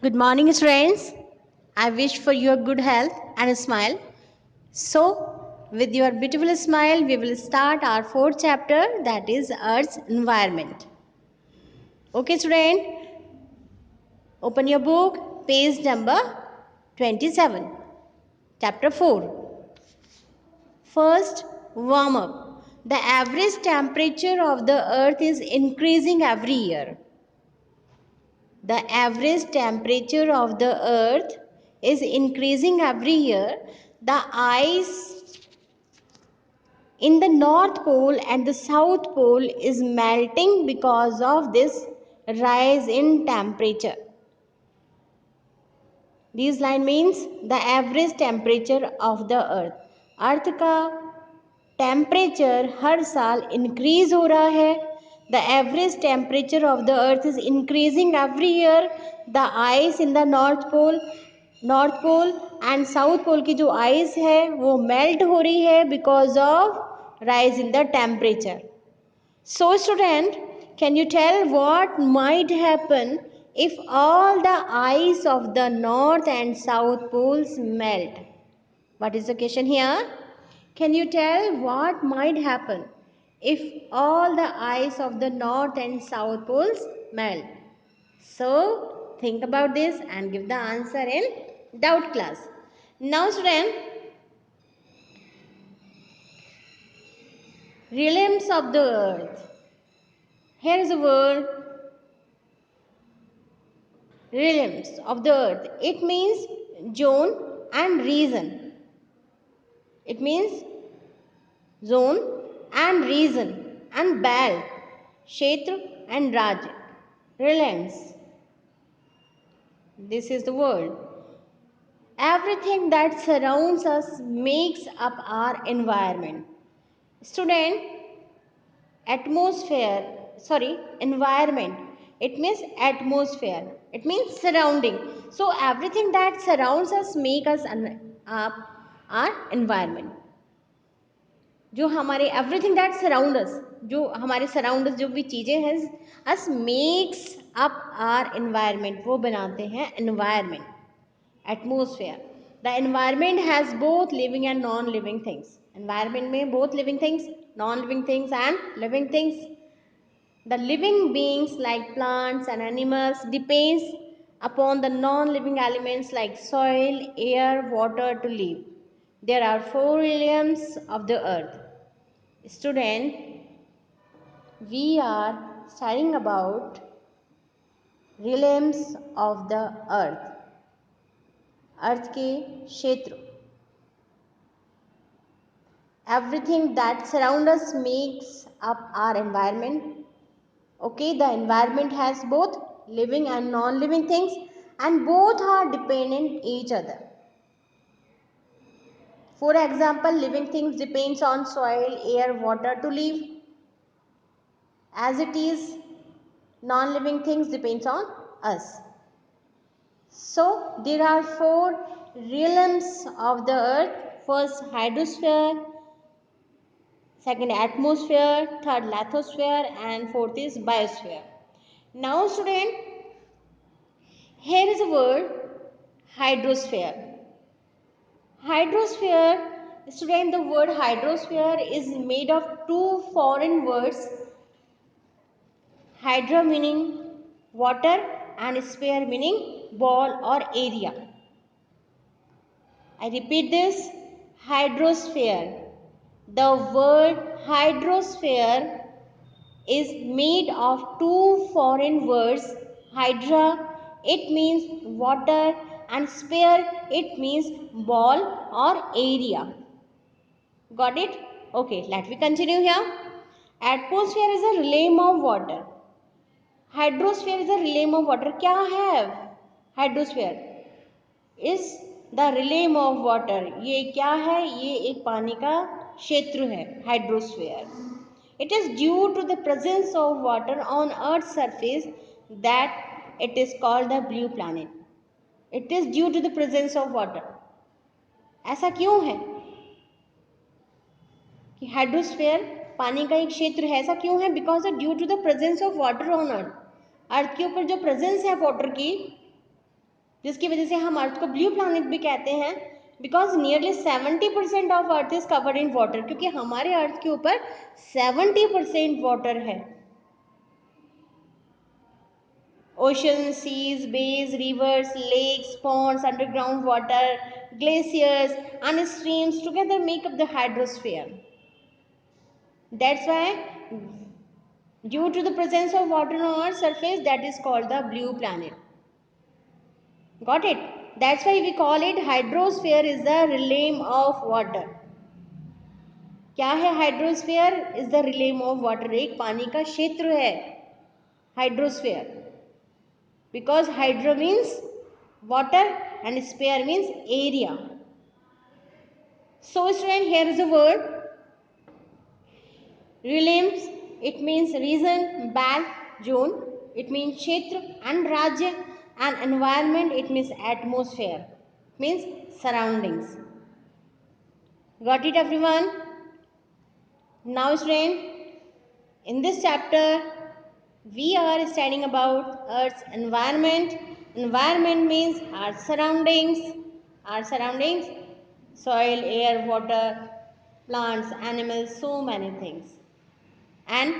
Good morning, friends. I wish for your good health and a smile. So, with your beautiful smile, we will start our fourth chapter, that is Earth's environment. Okay, student, open your book, page number 27, chapter 4. First, warm up. The average temperature of the Earth is increasing every year. The average temperature of the earth is increasing every year. The ice in the north pole and the south pole is melting because of this rise in temperature. This line means the average temperature of the earth. अर्थ का temperature हर साल increase हो रहा है. The average temperature of the earth is increasing every year. The ice in the north pole and south pole की जो ice है वो melt हो रही है because of rise in the temperature. So student, can you tell what might happen if all the ice of the north and south poles melt? What is the question here? Can you tell what might happen if all the ice of the north and south poles melt? So think about this and give the answer in doubt class. Now student, realms of the earth. Here is a word, realms of the earth. It means zone and region. It means zone and region and belt, kshetra and raj. Realms. This is the word. Everything that surrounds us makes up our environment. Student, environment, it means atmosphere, it means surrounding. So everything that surrounds us make us up our environment. जो हमारे everything that surround अस, जो हमारे surround जो भी चीज़ें हैं us makes up our environment, वो बनाते हैं environment, atmosphere. The environment has both living and non living things. Environment में both living things, non living things and living things. The living beings like plants and animals depends upon the non-living elements like soil, air, water to live. There are 4 realms of the earth. Student, we are studying about realms of the earth. अर्थ के क्षेत्र. Everything that surrounds us makes up our environment. Okay, the environment has both living and non-living things and both are dependent each other. For example, living things depends on soil, air, water to live. As it is, non-living things depends on us. So there are 4 realms of the earth. First, hydrosphere, second, atmosphere, third, lithosphere, and fourth is biosphere. Now student, here is a word, hydrosphere. Hydrosphere, student, the word hydrosphere is made of 2 foreign words. Hydra meaning water and sphere meaning ball or area. I repeat this, hydrosphere. The word hydrosphere is made of 2 foreign words. Hydra, it means water, and sphere, it means ball or area. Got it? Okay, let me continue here. Atmosphere is a realm of water. Hydrosphere is a realm of water. क्या है hydrosphere? Is the realm of water. ये क्या है? ये एक पानी का क्षेत्र है, hydrosphere. It is due to the presence of water on Earth's surface that it is called the blue planet. It is due to the presence of water. ऐसा क्यों है कि हाइड्रोस्फीयर पानी का एक क्षेत्र है? ऐसा क्यों है? Because due to the presence of water on earth. Earth के ऊपर जो प्रेजेंस है वाटर की, जिसकी वजह से हम अर्थ को ब्लू प्लैनेट भी कहते हैं, because nearly 70% of earth is covered in water, क्योंकि हमारे अर्थ के ऊपर 70% वाटर है. Oceans, seas, bays, rivers, lakes, ponds, underground water, glaciers and streams together make up the hydrosphere. That's why, due to the presence of water on Earth's surface, that is called the blue planet. Got it? That's why we call it hydrosphere is the realm of water. क्या है hydrosphere? Is the realm of water, एक पानी का क्षेत्र है hydrosphere. Because hydro means water and sphere means area. So student, here is a word realms. It means region, band, zone. It means kshetra and rajya. And environment, it means atmosphere. It means surroundings. Got it everyone? Now student, in this chapter we are studying about Earth's environment. Environment means our surroundings. Our surroundings, soil, air, water, plants, animals, so many things. And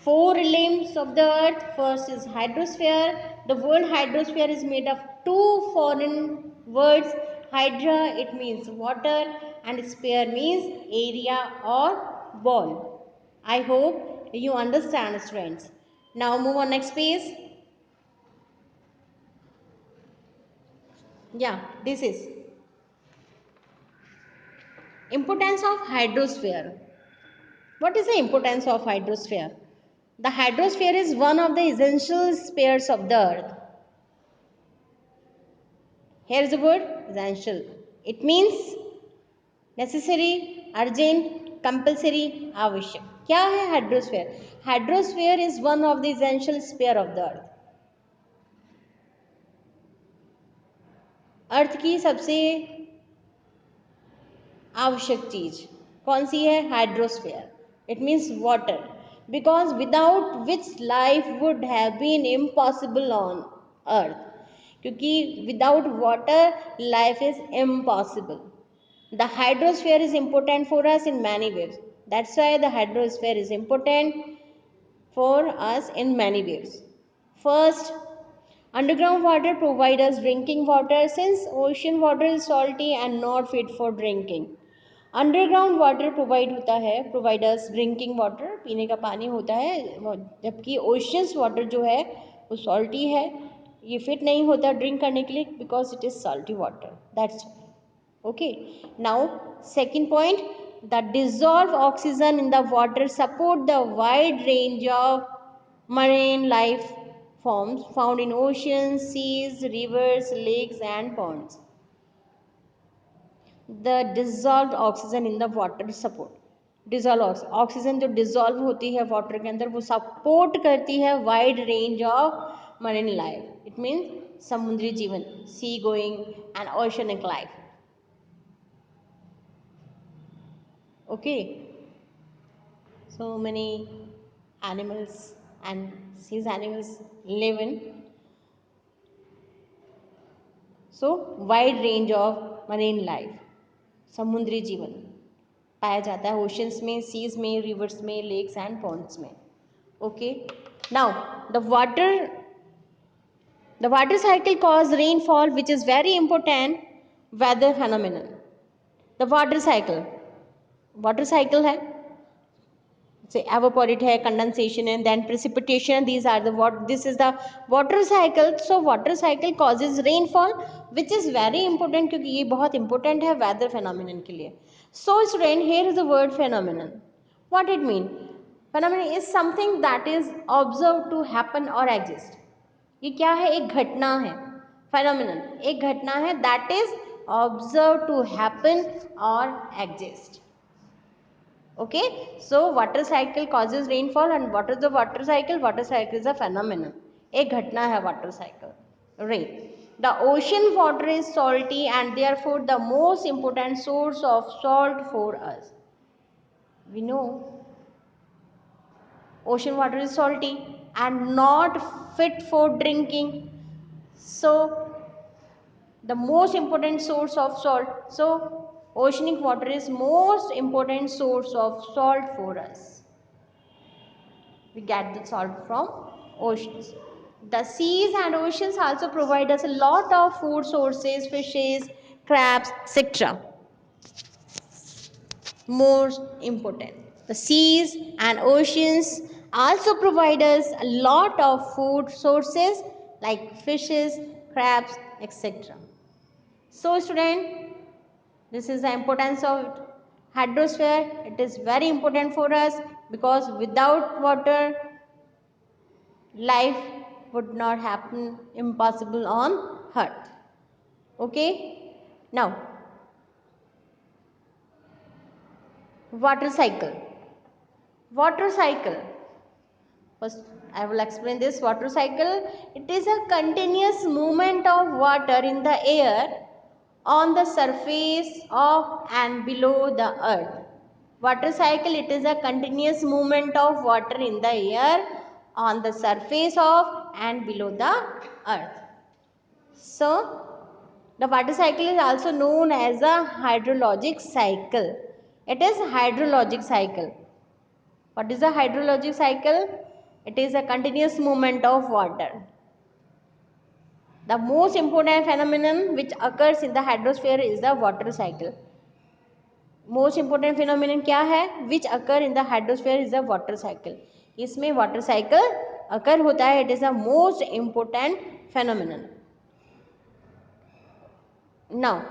four limbs of the earth. First is hydrosphere. The word hydrosphere is made of two foreign words. Hydra, it means water, and sphere means area or ball. I hope you understand, students. Now move on next page. Yeah, this is importance of hydrosphere. What is the importance of hydrosphere? The hydrosphere is one of the essential spheres of the earth. Here is the word essential. It means necessary, urgent, compulsory, आवश्यक. क्या है hydrosphere? Hydrosphere is one of the essential sphere of the earth. Earth की सबसे आवश्यक चीज कौन सी है? Hydrosphere. It means water, because without which life would have been impossible on earth. क्योंकि without water life is impossible. The hydrosphere is important for us in many ways. That's why the hydrosphere is important for us in many ways. First, underground water provides us drinking water. Since ocean water is salty and not fit for drinking, underground water provide होता है, providers drinking water, पीने का पानी होता है, जबकि oceans water जो है वो सॉल्टी है, ये फिट नहीं होता ड्रिंक करने के लिए because it is salty water. That's okay. Now second point, the dissolve oxygen in the water support the wide range of marine life forms found in oceans, seas, rivers, lakes and ponds. The dissolved oxygen in the water support. Dissolve oxygen जो dissolve होती है water के अंदर वो support करती है wide range of marine life. It means समुद्री जीवन, sea going and oceanic life. Okay. So many animals and these animals live in so wide range of marine life. समुद्री जीवन पाया जाता है ओशंस में, सीज में, रिवर्स में, लेक्स एंड पॉन्ड्स में. Okay. Now the water cycle cause rainfall, which is very important weather phenomenon. The water cycle है, say evaporate है, condensation and then precipitation. These are the this is the water cycle. So water cycle causes rainfall, which is very important क्योंकि ये बहुत important है weather phenomenon के लिए. So student, here is the word phenomenon. What it mean? Phenomenon is something that is observed to happen or exist. ये क्या है? एक घटना है. Phenomenon एक घटना है that is observed to happen or exist. Okay, so water cycle causes rainfall. And what is the water cycle? Water cycle is a phenomenon, एक घटना है water cycle. Rain. The ocean water is salty and therefore the most important source of salt for us. We know ocean water is salty and not fit for drinking. So the most important source of salt. So oceanic water is most important source of salt for us. We get the salt from oceans. The seas and oceans also provide us a lot of food sources, fishes, crabs, etc. Most important. The seas and oceans also provide us a lot of food sources like fishes, crabs, etc. So student, this is the importance of hydrosphere. It is very important for us because without water, life would not happen, impossible on earth. Okay? Now, water cycle. Water cycle. First, I will explain this water cycle. It is a continuous movement of water in the air on the surface of and below the earth. Water cycle, it is a continuous movement of water in the air on the surface of and below the earth. So, the water cycle is also known as a hydrologic cycle. It is hydrologic cycle. What is a hydrologic cycle? It is a continuous movement of water. The most important phenomenon which occurs in the hydrosphere is the water cycle. Most important phenomenon क्या है? Which occur in the hydrosphere is the water cycle. इसमें water cycle occur होता है. It is the most important phenomenon. Now,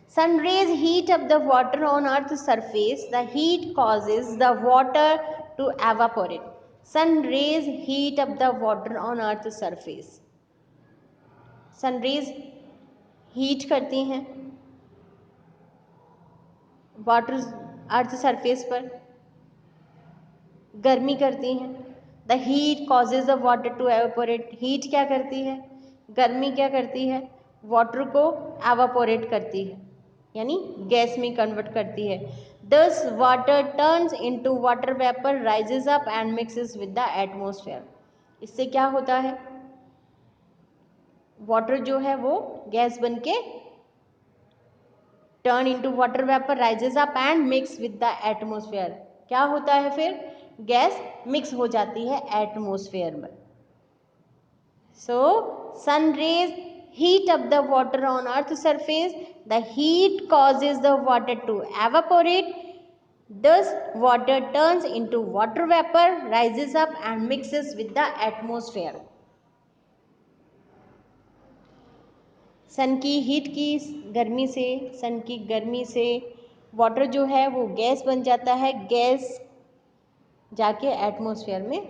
sun rays heat up the water on earth's surface. The heat causes the water to evaporate. Sun rays heat up the water on earth's surface. Sun rays heat करती हैं water earth surface पर, गर्मी करती हैं. The heat causes the water to evaporate. Heat क्या करती है? गर्मी क्या करती है? वाटर को एवापोरेट करती है, यानी गैस में कन्वर्ट करती है. दस water turns into water vapour, rises up and mixes with the atmosphere. इससे क्या होता है? वाटर जो है वो गैस बन के turn into water vapour, rises up and mix with the atmosphere. क्या होता है फिर? गैस मिक्स हो जाती है एटमॉस्फेयर में. So sun rays heat up the water on earth surface. The heat causes the water to evaporate. Thus water turns into water vapor, rises up and mixes with the atmosphere. सन की heat की गर्मी से, सन की गर्मी से water जो है वो गैस बन जाता है. गैस जाके एटमॉस्फेयर में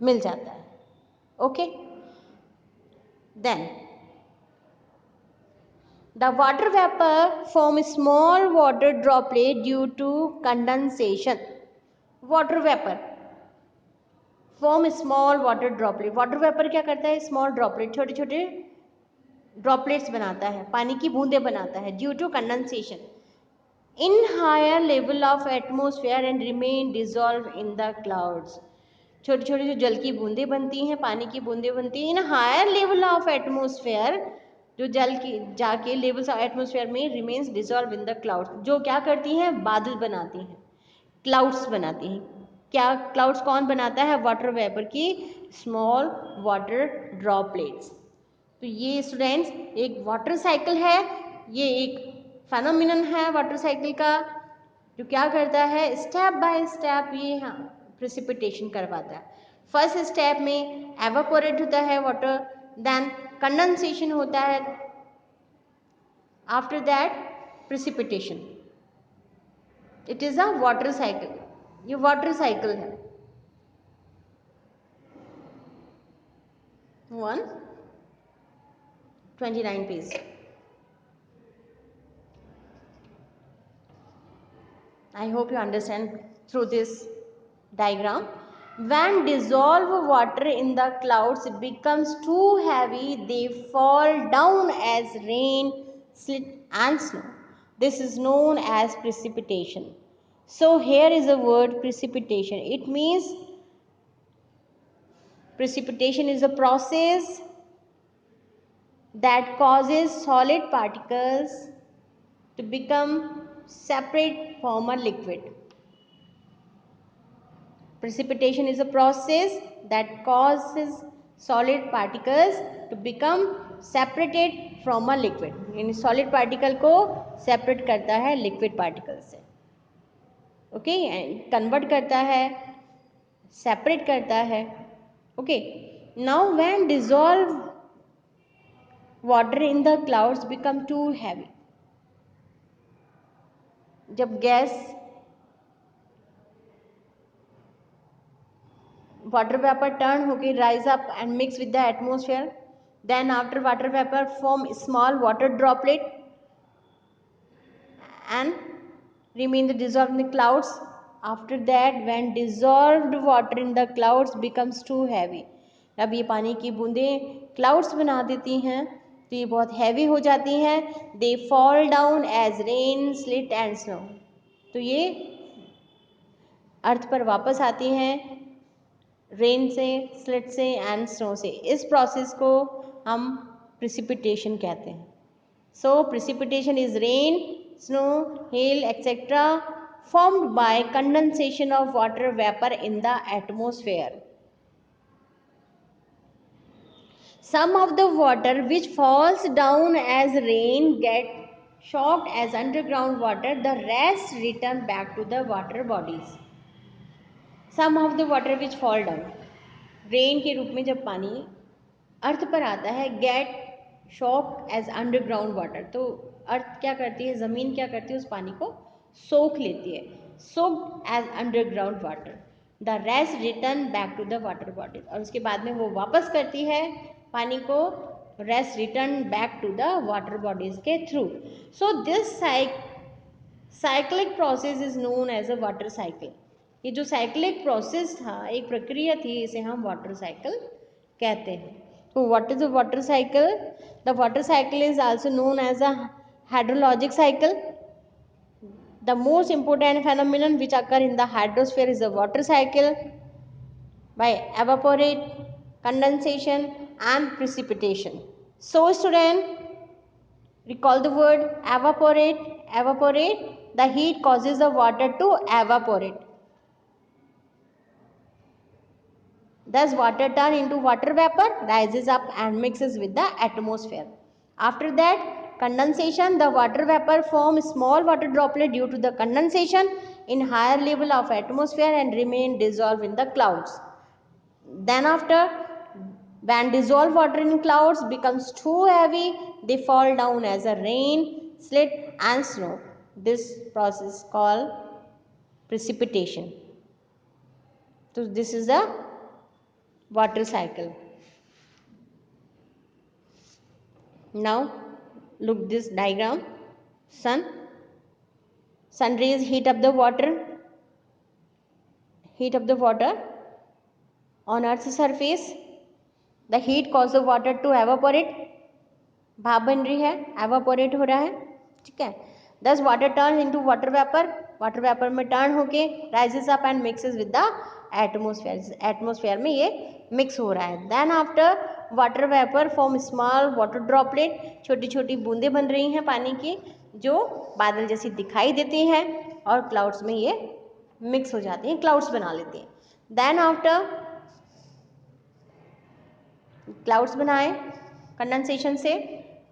मिल जाता है. Okay, then the water vapor form small water droplet due to condensation. Water vapor form small water droplet. Water vapor क्या करता है? Small droplet, छोटे छोटे droplets बनाता है, पानी की बूंदें बनाता है. Due to condensation in higher level of atmosphere and remain dissolved in the clouds. छोटे छोटे जो जल की बूंदें बनती हैं, पानी की बूंदें बनती हैं, in higher level of atmosphere, जो जल की जाके लेवल्स ऑफ एटमोसफेयर में remains dissolve in the clouds. जो क्या करती हैं? बादल बनाती हैं, क्लाउड्स बनाती हैं. क्या क्लाउड्स कौन बनाता है? वाटर वेपर की स्मॉल वाटर ड्रॉपलेट्स. तो ये स्टूडेंट्स एक वाटर साइकिल है, ये एक फेनोमिनन है वाटर साइकिल का, जो क्या करता है? स्टेप बाय स्टेप ये प्रेसिपिटेशन करवाता है. फर्स्ट स्टेप में एवापोरेट होता है वाटर, देन कंडेंसेशन होता है, after that precipitation. It is a water cycle. ये वाटर साइकिल है. 129 page. I hope you understand through this diagram. When dissolved water in the clouds becomes too heavy, they fall down as rain, sleet and snow. This is known as precipitation. So here is the word precipitation. It means precipitation is a process that causes solid particles to become separate from a liquid. Precipitation is a process that causes solid particles to become separated from a liquid. यानी solid particle को separate करता है liquid particle से, okay, and convert करता है, separate करता है, okay. Now when dissolve water in the clouds become too heavy, जब गैस water vapor turn होके rise up and mix with the atmosphere, then after water vapor form small water droplet and remain the dissolved in the clouds. After that when dissolved water in the clouds becomes too heavy, अब ये पानी की बूंदें clouds बना देती हैं तो ये बहुत हैवी हो जाती हैं. They fall down as rain sleet and snow, तो ये अर्थ पर वापस आती हैं रेन से, स्लिट से एंड स्नो से. इस प्रोसेस को हम प्रिसिपिटेशन कहते हैं. So precipitation is rain, snow, hail etcetera formed by condensation of water vapor in the atmosphere. Some of the water which falls down as rain get shocked as underground water, the rest return back to the water bodies. Some of the water which fall down, rain के रूप में जब पानी earth पर आता है, get soaked as underground water, तो earth क्या करती है, ज़मीन क्या करती है, उस पानी को सोख लेती है, soaked as underground water. The rest return back to the water bodies, और उसके बाद में वो वापस करती है पानी को, rest return back to the water bodies के थ्रू. So this cyclic process is known as a water cycle. ये जो साइक्लिक प्रोसेस था, एक प्रक्रिया थी, इसे हम वाटर साइकिल कहते हैं. तो what is the water cycle? The water cycle is also known as a hydrologic cycle. The most important phenomenon which occur in the hydrosphere is the water cycle by evaporate, condensation and precipitation. So student, recall the word evaporate. Evaporate, the heat causes the water to evaporate. Thus water turns into water vapor, rises up and mixes with the atmosphere. After that condensation, the water vapor forms small water droplet due to the condensation in higher level of atmosphere and remain dissolved in the clouds. Then after, when dissolved water in clouds becomes too heavy, they fall down as a rain, sleet and snow. This process is called precipitation. So this is the water cycle. Now look this diagram. Sun rays heat up the water on earth's surface. The heat cause the water to evaporate, भाप बन रही है, evaporate हो रहा है, ठीक है. Thus water turns into water vapor, water vapour में टर्न होके rises up and mixes with the atmosphere में ये मिक्स हो रहा है. Then after water vapour form small water droplet, छोटी छोटी बूंदें बन रही हैं पानी की जो बादल जैसी दिखाई देती हैं और क्लाउड्स में ये मिक्स हो जाती हैं, क्लाउड्स बना लेती हैं. देन आफ्टर क्लाउड्स बनाए कंडेंसेशन से,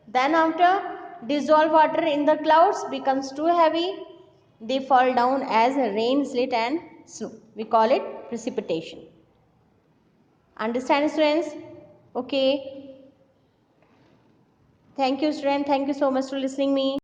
then after dissolved water in the clouds becomes too heavy, they fall down as rain, sleet and snow. We call it precipitation. Understand students? Okay. Thank you students. Thank you so much for listening me.